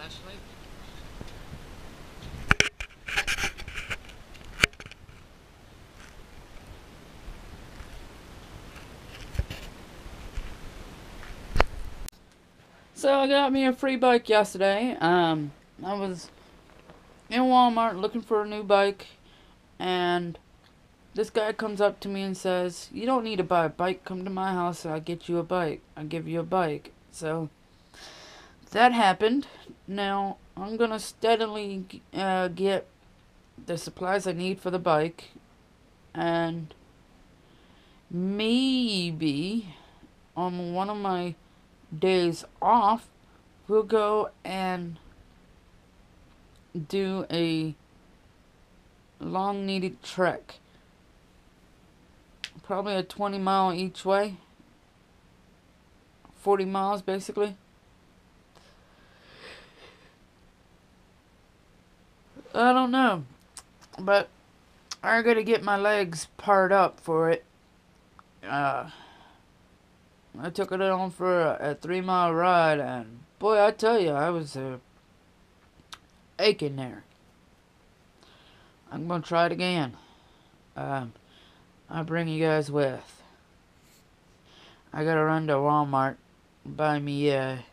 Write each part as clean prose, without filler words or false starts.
flashlight. So I got me a free bike yesterday. I was in Walmart looking for a new bike, and this guy comes up to me and says, "You don't need to buy a bike. Come to my house. I'll get you a bike. I'll give you a bike." So that happened. Now I'm gonna steadily get the supplies I need for the bike, and maybe on one of my days off, we'll go and do a long needed trek. Probably a 20-mile each way. 40 miles basically. I don't know, but I gotta get my legs parred up for it. I took it on for a 3-mile ride, and boy, I tell you, I was aching there. I'm gonna try it again. I'll bring you guys with. I gotta run to Walmart, buy me a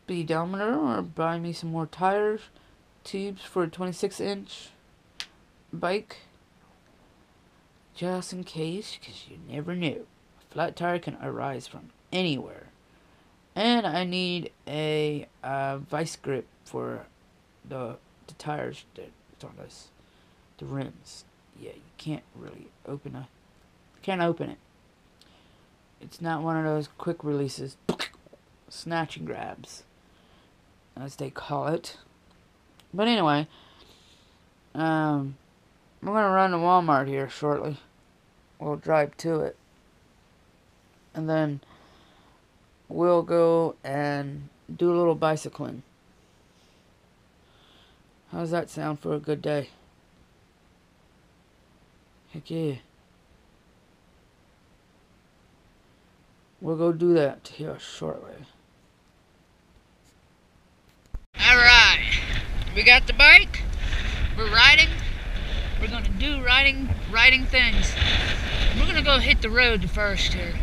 speedometer, or buy me some more tires, tubes for a 26-inch bike. Just in case, because you never know. A flat tire can arise from anywhere. And I need a vice grip for the tires that's on this, the rims. Yeah, you can't really open it. It's not one of those quick releases, snatch and grabs, as they call it. But anyway, we're gonna run to Walmart here shortly. We'll drive to it, and then we'll go and do a little bicycling. How's that sound for a good day? Heck yeah. We'll go do that here shortly. Alright, we got the bike. We're riding. We're gonna do riding things. We're gonna go hit the road first here.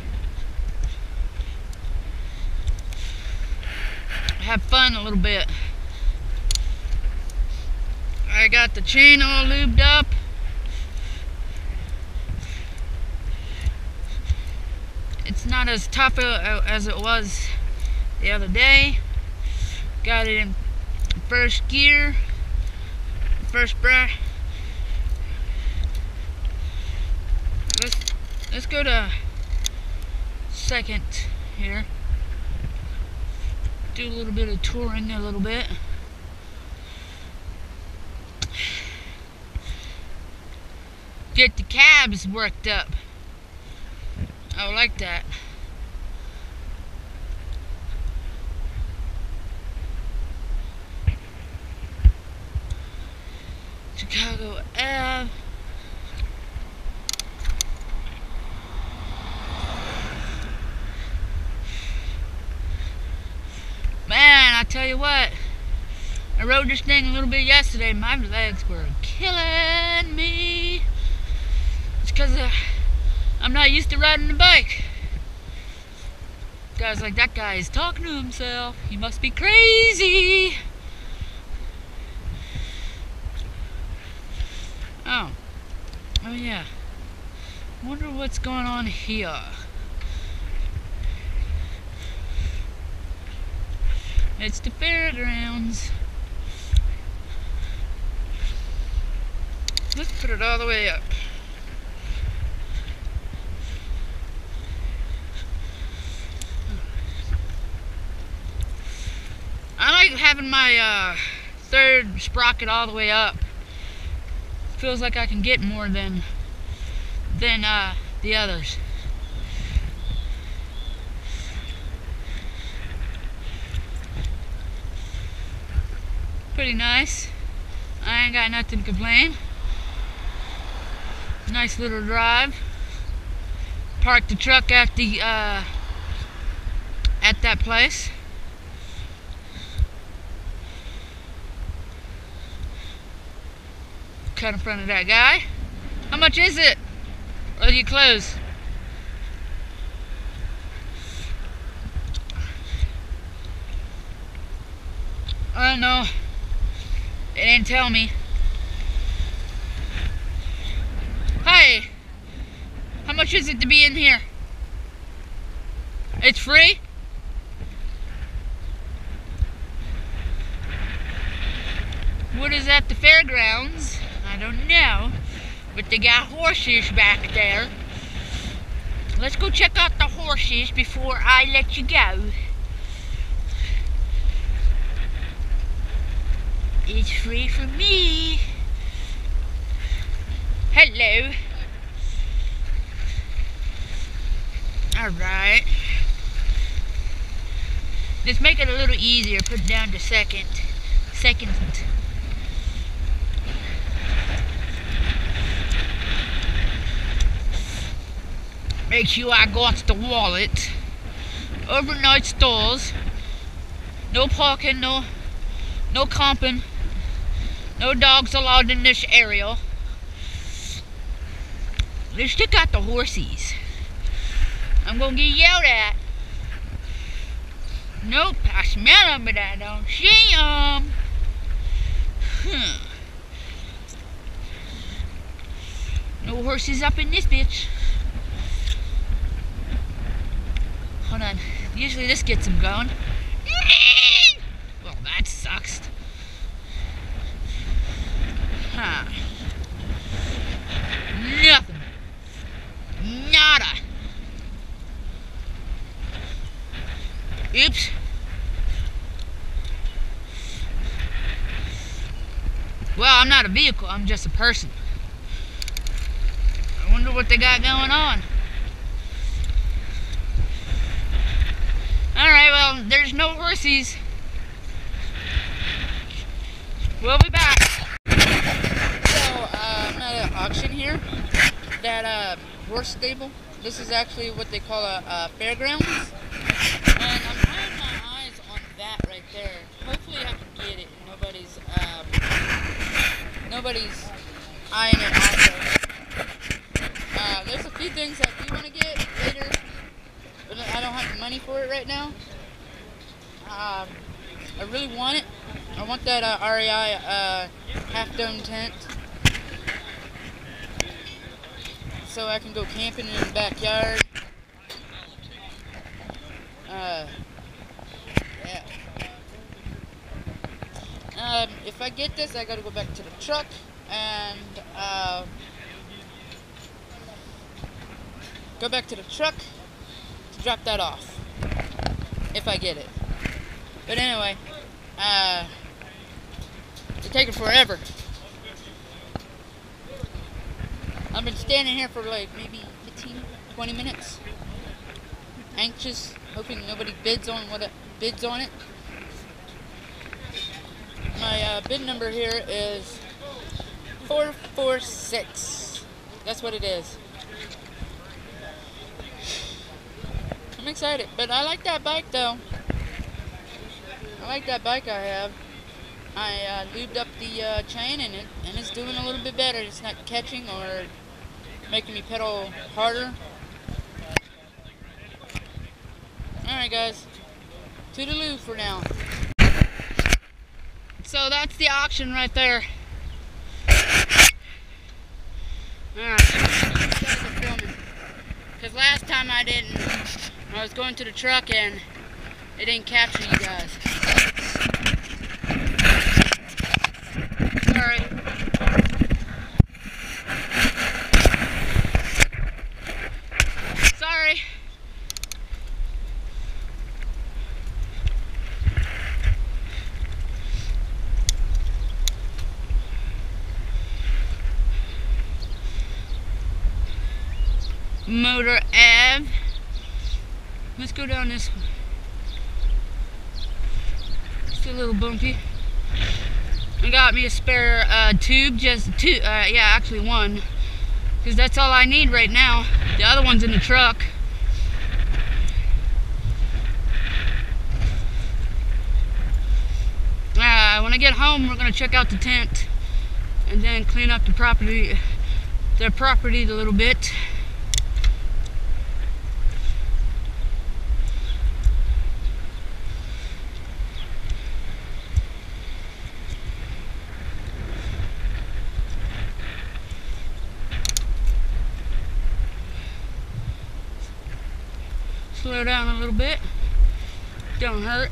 Have fun a little bit. I got the chain all lubed up. It's not as tough as it was the other day. Got it in first gear, first bracket. Let's go to second here. Do a little bit of touring a little bit. Get the cabs worked up. I like that. Chicago Ave. Man, I tell you what, I rode this thing a little bit yesterday. My legs were killing me. It's because I'm not used to riding a bike. Guys like, that guy is talking to himself. He must be crazy. Oh yeah. Wonder what's going on here. It's the fairgrounds. Let's put it all the way up. I like having my third sprocket all the way up. Feels like I can get more than the others. Pretty nice. I ain't got nothing to complain. Nice little drive. Parked the truck at the at that place. Cut in front of that guy. How much is it? Or do you close? I don't know. They didn't tell me. Hey, how much is it to be in here? It's free? What is at the fairgrounds? I don't know. But they got horses back there. Let's go check out the horses before I let you go. It's free for me. Hello. Alright. Let's make it a little easier. Put it down to second. Make sure I got the wallet. Overnight stalls. No parking, no camping. No dogs allowed in this area. Let's check out the horses. I'm gonna get yelled at. Nope, I smell them, but I don't see them. No horses up in this bitch. Hold on. Usually this gets them going. Well, that sucks. Huh. Nothing. Nada. Oops. Well, I'm not a vehicle, I'm just a person. I wonder what they got going on. Alright, well, there's no horses. We'll be back. So, I'm at an auction here. That horse stable. This is actually what they call a fairgrounds. And I'm having my eyes on that right there. Hopefully I can get it. Nobody's eyeing it also. There's a few things I do want to get later, but I don't have the money for it right now. I really want it. I want that REI half-dome tent, so I can go camping in the backyard. Yeah. If I get this, I gotta go back to the truck and go back to the truck to drop that off. If I get it. But anyway, it's taking forever. I've been standing here for like maybe 15, 20 minutes. Anxious, hoping nobody bids on it. My bid number here is 446. That's what it is. I'm excited, but I like that bike though. I like that bike I have. I lubed up the chain and it's doing a little bit better. It's not catching or making me pedal harder. Alright guys, toodaloo for now. So that's the auction right there. Alright, because last time I didn't. I was going to the truck and it didn't capture you guys. Sorry. Sorry. Motor Ave. Let's go down this one. It's a little bumpy. I got me a spare tube, actually one, because that's all I need right now. The other one's in the truck. when I get home, we're gonna check out the tent and then clean up the property, a little bit. Slow down a little bit. Don't hurt.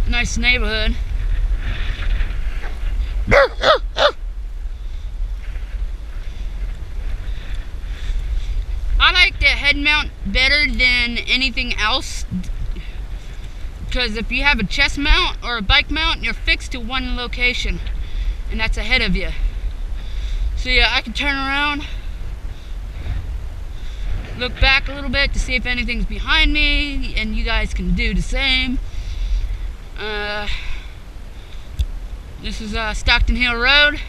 Nice neighborhood. I like the head mount better than anything else, because if you have a chest mount or a bike mount, you're fixed to one location, and that's ahead of you. So yeah, I can turn around, look back a little bit to see if anything's behind me, and you guys can do the same. This is Stockton Hill Road.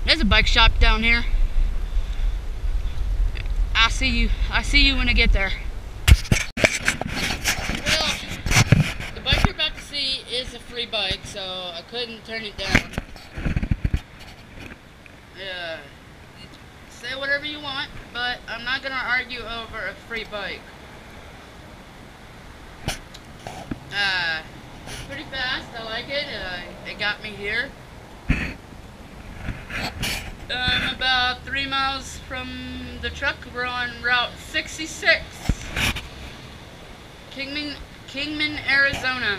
There's a bike shop down here. I see you when I get there. Well, the bike you're about to see is a free bike, so I couldn't turn it down. Say whatever you want, but I'm not gonna argue over a free bike. Pretty fast, I like it. It got me here. I'm about 3 miles from the truck. We're on Route 66, Kingman, Arizona.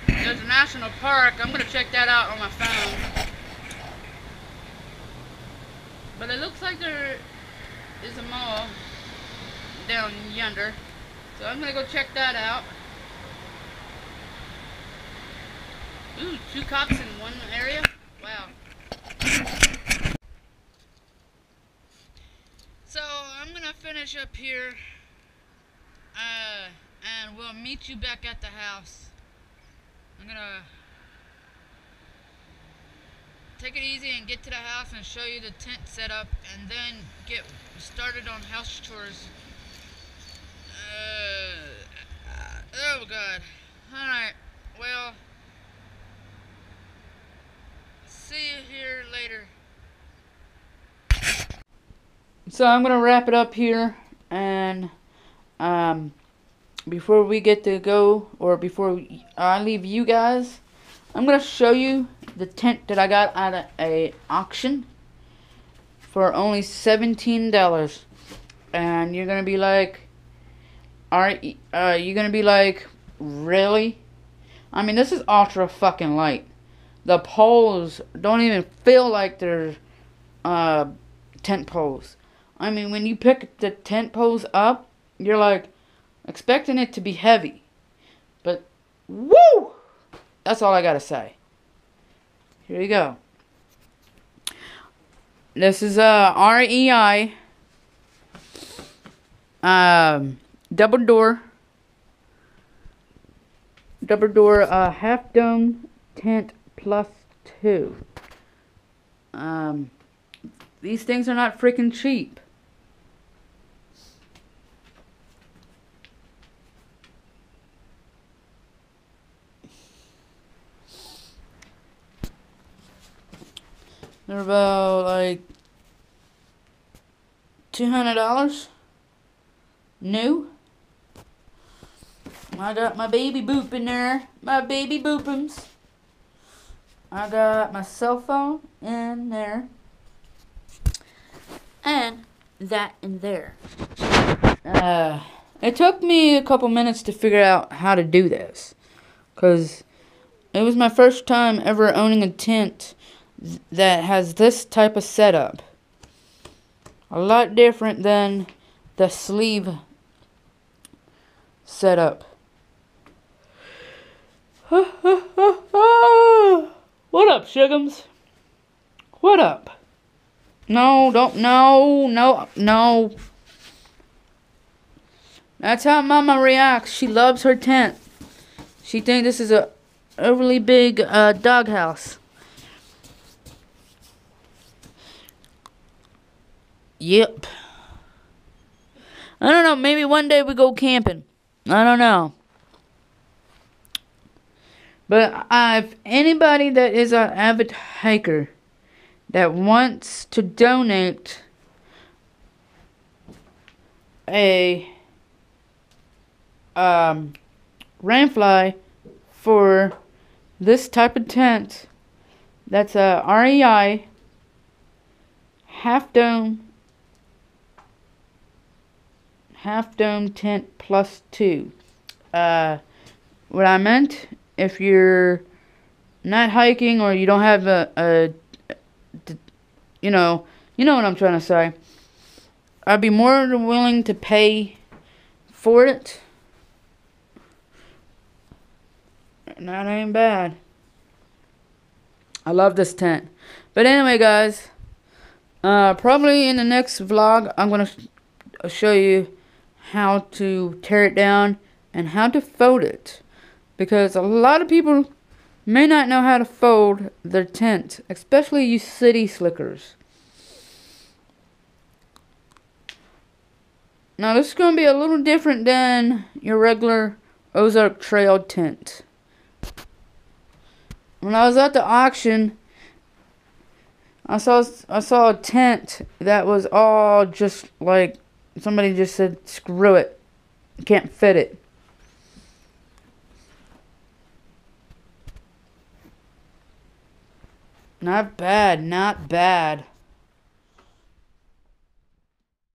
There's a national park. I'm gonna check that out on my phone. But it looks like there is a mall down yonder, so I'm gonna go check that out. Ooh, 2 cops in one area? Wow. So I'm gonna finish up here, and we'll meet you back at the house. I'm gonna take it easy and get to the house and show you the tent setup, and then get started on house chores. Oh God. Alright, well, see you here later. So I'm gonna wrap it up here, and before we get to go, or before I leave you guys, I'm gonna show you the tent that I got at a auction for only $17, and you're gonna be like, you're gonna be like, really? I mean, this is ultra fucking light. The poles don't even feel like they're tent poles. I mean, when you pick the tent poles up, you're like expecting it to be heavy, but woo! That's all I gotta say. Here you go. This is REI double door half dome tent +2. These things are not freaking cheap. They're about like $200 new. I got my baby boop in there, my baby boopums. I got my cell phone in there, and that in there. It took me a couple minutes to figure out how to do this, because it was my first time ever owning a tent that has this type of setup. A lot different than the sleeve setup. What up, Shugums? What up? No, don't, no. That's how Mama reacts. She loves her tent. She thinks this is a overly big doghouse. Yep. I don't know. Maybe one day we go camping. I don't know. But if anybody that is an avid hiker that wants to donate a rainfly for this type of tent, that's a REI half dome tent +2. What I meant, if you're not hiking or you don't have you know what I'm trying to say, I'd be more than willing to pay for it. And that ain't bad. I love this tent. But anyway, guys, probably in the next vlog, I'm going to show you how to tear it down and how to fold it. Because a lot of people may not know how to fold their tent, especially you city slickers. Now this is going to be a little different than your regular Ozark Trail tent. When I was at the auction, I saw a tent that was all just like, somebody just said, screw it, can't fit it. Not bad, not bad.